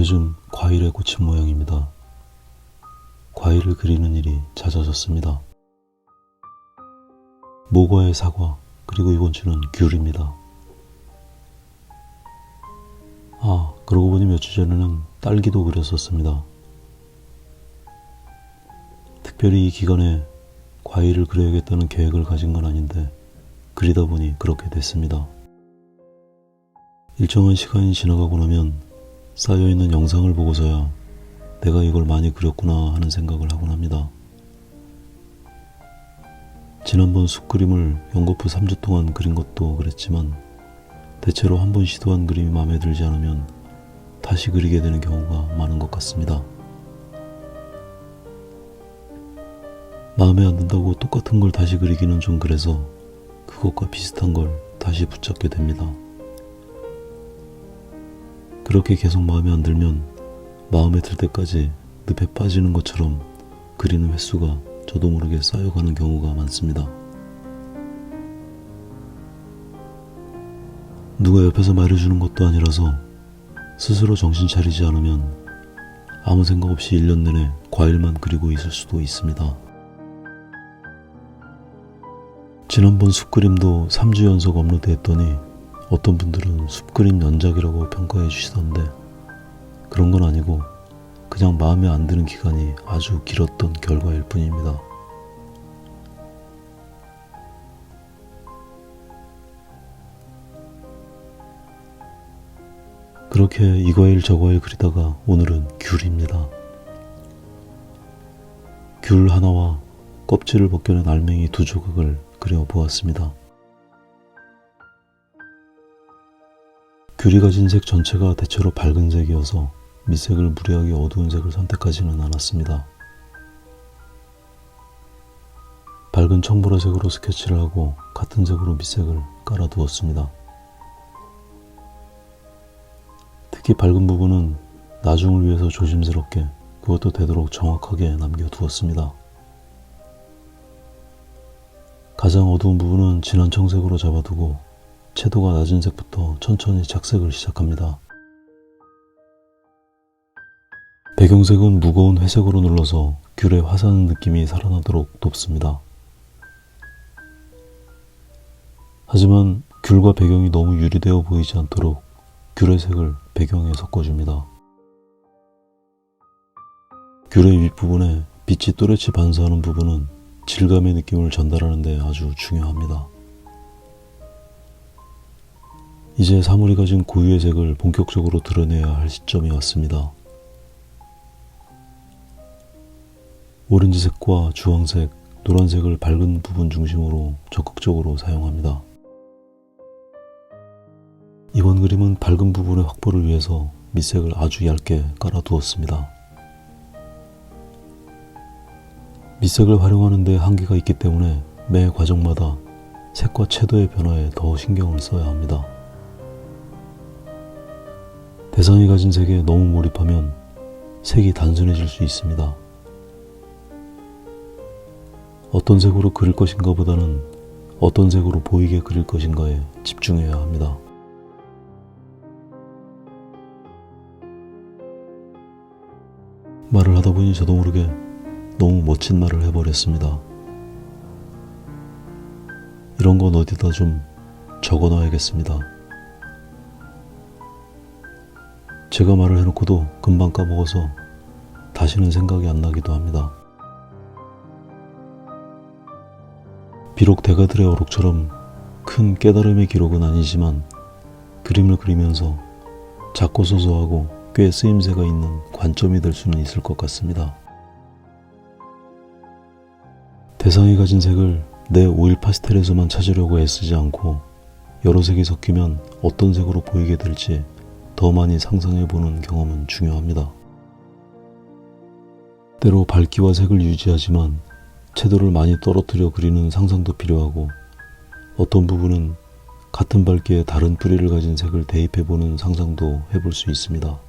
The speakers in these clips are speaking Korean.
요즘 과일에 꽂힌 모양입니다. 과일을 그리는 일이 잦아졌습니다. 모과에 사과, 그리고 이번 주는 귤입니다. 그러고 보니 몇 주 전에는 딸기도 그렸었습니다. 특별히 이 기간에 과일을 그려야겠다는 계획을 가진 건 아닌데 그리다 보니 그렇게 됐습니다. 일정한 시간이 지나가고 나면 쌓여있는 영상을 보고서야 내가 이걸 많이 그렸구나 하는 생각을 하곤 합니다. 지난번 숲그림을 연거푸 3주 동안 그린 것도 그랬지만 대체로 한 번 시도한 그림이 마음에 들지 않으면 다시 그리게 되는 경우가 많은 것 같습니다. 마음에 안 든다고 똑같은 걸 다시 그리기는 좀 그래서 그것과 비슷한 걸 다시 붙잡게 됩니다. 그렇게 계속 마음에 안 들면 마음에 들 때까지 늪에 빠지는 것처럼 그리는 횟수가 저도 모르게 쌓여가는 경우가 많습니다. 누가 옆에서 말해주는 것도 아니라서 스스로 정신 차리지 않으면 아무 생각 없이 1년 내내 과일만 그리고 있을 수도 있습니다. 지난번 숲그림도 3주 연속 업로드했더니 어떤 분들은 숲그림 연작이라고 평가해 주시던데 그런 건 아니고 그냥 마음에 안 드는 기간이 아주 길었던 결과일 뿐입니다. 그렇게 이 과일 저 과일 그리다가 오늘은 귤입니다. 귤 하나와 껍질을 벗겨낸 알맹이 2조각을 그려보았습니다. 귤이 가진 색 전체가 대체로 밝은 색이어서 밑색을 무리하게 어두운 색을 선택하지는 않았습니다. 밝은 청보라색으로 스케치를 하고 같은 색으로 밑색을 깔아두었습니다. 특히 밝은 부분은 나중을 위해서 조심스럽게 그것도 되도록 정확하게 남겨두었습니다. 가장 어두운 부분은 진한 청색으로 잡아두고 채도가 낮은 색부터 천천히 착색을 시작합니다. 배경색은 무거운 회색으로 눌러서 귤의 화사한 느낌이 살아나도록 돕습니다. 하지만 귤과 배경이 너무 유리되어 보이지 않도록 귤의 색을 배경에 섞어줍니다. 귤의 윗부분에 빛이 또렷이 반사하는 부분은 질감의 느낌을 전달하는 데 아주 중요합니다. 이제 사물이 가진 고유의 색을 본격적으로 드러내야 할 시점이 왔습니다. 오렌지색과 주황색, 노란색을 밝은 부분 중심으로 적극적으로 사용합니다. 이번 그림은 밝은 부분의 확보를 위해서 밑색을 아주 얇게 깔아두었습니다. 밑색을 활용하는 데 한계가 있기 때문에 매 과정마다 색과 채도의 변화에 더 신경을 써야 합니다. 대상이 가진 색에 너무 몰입하면 색이 단순해질 수 있습니다. 어떤 색으로 그릴 것인가 보다는 어떤 색으로 보이게 그릴 것인가에 집중해야 합니다. 말을 하다 보니 저도 모르게 너무 멋진 말을 해버렸습니다. 이런 건 어디다 좀 적어놔야겠습니다. 제가 말을 해놓고도 금방 까먹어서 다시는 생각이 안 나기도 합니다. 비록 대가들의 어록처럼 큰 깨달음의 기록은 아니지만 그림을 그리면서 작고 소소하고 꽤 쓰임새가 있는 관점이 될 수는 있을 것 같습니다. 대상이 가진 색을 내 오일 파스텔에서만 찾으려고 애쓰지 않고 여러 색이 섞이면 어떤 색으로 보이게 될지 더 많이 상상해보는 경험은 중요합니다. 때로 밝기와 색을 유지하지만 채도를 많이 떨어뜨려 그리는 상상도 필요하고 어떤 부분은 같은 밝기에 다른 뿌리를 가진 색을 대입해보는 상상도 해볼 수 있습니다.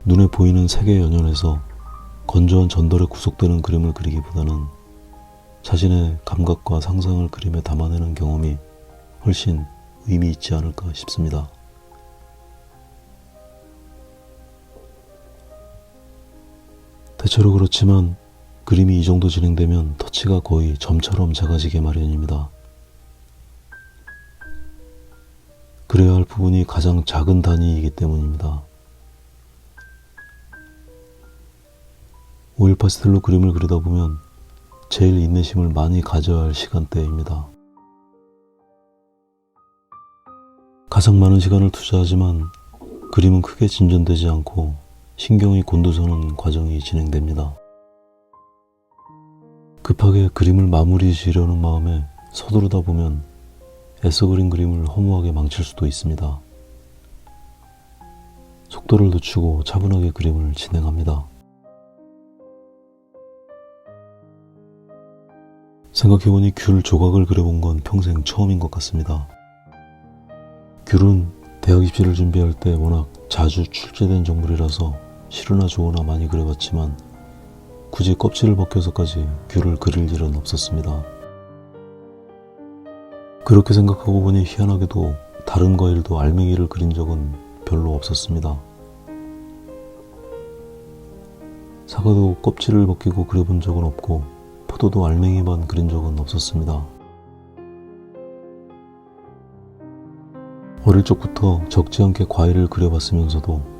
눈에 보이는 색에 연연해서 건조한 전달에 구속되는 그림을 그리기보다는 자신의 감각과 상상을 그림에 담아내는 경험이 훨씬 의미 있지 않을까 싶습니다. 대체로 그렇지만 그림이 이 정도 진행되면 터치가 거의 점처럼 작아지게 마련입니다. 그래야 할 부분이 가장 작은 단위이기 때문입니다. 오일 파스텔로 그림을 그리다 보면 제일 인내심을 많이 가져야 할 시간대입니다. 가장 많은 시간을 투자하지만 그림은 크게 진전되지 않고 신경이 곤두서는 과정이 진행됩니다. 급하게 그림을 마무리 지으려는 마음에 서두르다 보면 애써 그린 그림을 허무하게 망칠 수도 있습니다. 속도를 늦추고 차분하게 그림을 진행합니다. 생각해보니 귤 조각을 그려본 건 평생 처음인 것 같습니다. 귤은 대학 입시를 준비할 때 워낙 자주 출제된 작물이라서 싫으나 좋으나 많이 그려봤지만 굳이 껍질을 벗겨서까지 귤을 그릴 일은 없었습니다. 그렇게 생각하고 보니 희한하게도 다른 과일도 알맹이를 그린 적은 별로 없었습니다. 사과도 껍질을 벗기고 그려본 적은 없고 포도도 알맹이만 그린 적은 없었습니다. 어릴 적부터 적지 않게 과일을 그려봤으면서도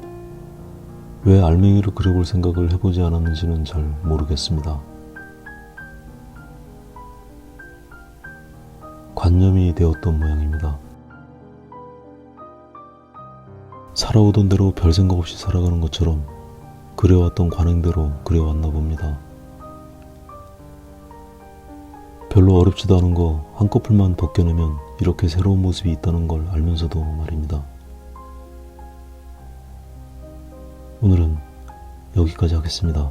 왜 알맹이를 그려볼 생각을 해보지 않았는지는 잘 모르겠습니다. 관념이 되었던 모양입니다. 살아오던 대로 별 생각 없이 살아가는 것처럼 그려왔던 관행대로 그려왔나 봅니다. 별로 어렵지도 않은 거 한꺼풀만 벗겨내면 이렇게 새로운 모습이 있다는 걸 알면서도 말입니다. 오늘은 여기까지 하겠습니다.